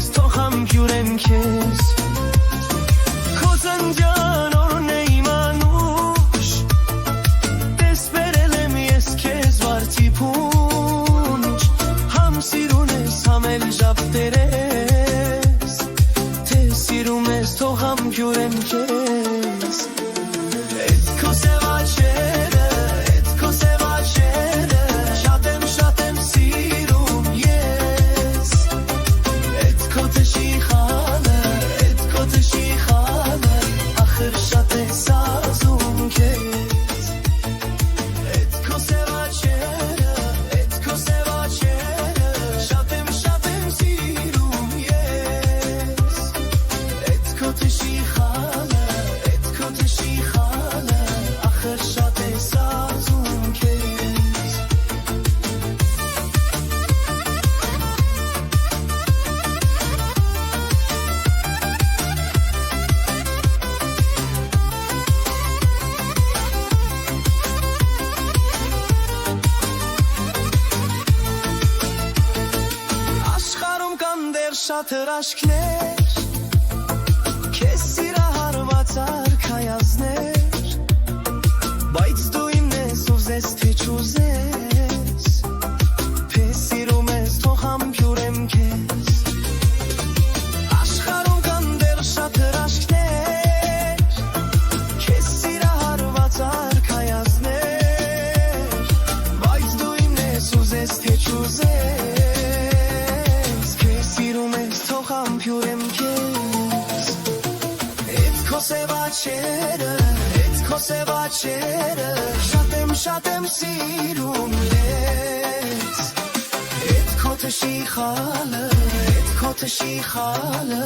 ես թող համբյուրեմ քեզ քո զնջան օրն է իմանուշ տես բերել եմ ես քեզ վարդի փունջ համ սիրուն ես համ էլ ժապտերես թե սիրում ես թող համբյուրեմ քեզ Էդ քո սևաչերը Էդ քո սևաչերը Շատ եմ սիրում ես Էդ քո տշիխանը Էդ քո տշիխանը Ախր շատ է սազում քեզ Էդ քո սևաչերը Էդ քո սևաչերը Շատ եմ սիրում ես Էդ քո տշիխանը Էդ քո տշիխանը Ախր շատ է սազում քեզ Աշխարհում կան դեռ շատ հրաշքներ Քեզ սիրահարված արքայազներ Բայց դու իմն ես ուզես թե չուզես Թե սիրում ես թող համբյուրեմ քեզ Աշխարհում կան դեռ շատ հրաշքներ Քեզ սիրահարված արքայազներ Բայց դու իմն ես ուզես թե չուզես Սիրում ես թող համբյուրեմ քեզ Էդ քո սևաչերը Էդ քո սևաչերը Շատ եմ սիրում ես Էդ քո տշիխանը Էդ քո տշիխանը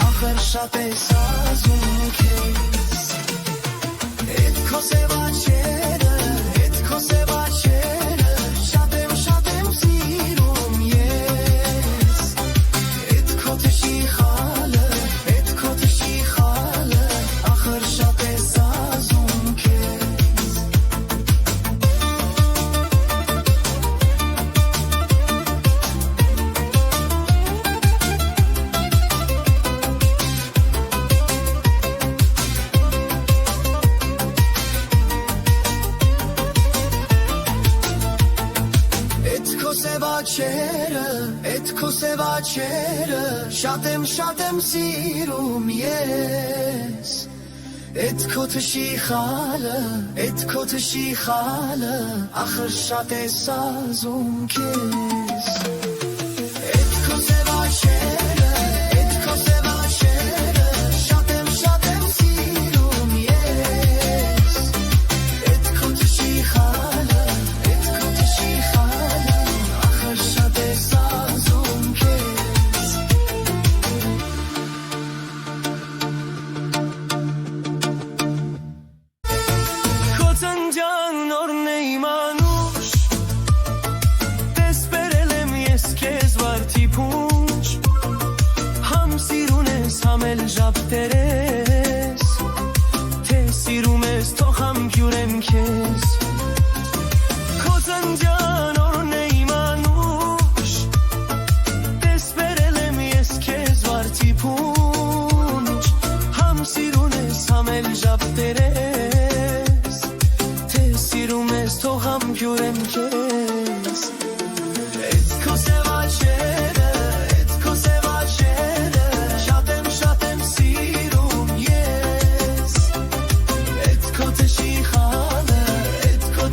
Ախր շատ է սազում քեզ Էդ քո սևաչերը Էդ քո սևաչերը Շատ եմ սիրում ես Էդ քո տշիխանը Էդ քո տշիխանը Ախր շատ է սազում քեզ Էդ քո սևաչերը Շատ եմ սիրում ես Էդ քո տշիխանը Էդ քո տշիխանը Ախր շատ է սազում քեզ Էդ քո սևաչերը Էդ քո սևաչերը Շատ եմ սիրում ես Էդ քո տշիխանը Էդ քո տշիխանը Ախր շատ է սազում քեզ Քո ծնջան օրն է իմանուշ Տես բերել եմ ես քեզ վարդի փունջ Համ սիրուն ես համ էլ ժապտերես Թե սիրում ես թող համբյուրեմ քեզ Քո ծնջան օրն է իմանուշ Տես բերել եմ ես քեզ վարդի փունջ Համ սիրուն ես համ էլ ժապտերես Թե սիրում ես թող համբյուրեմ քեզ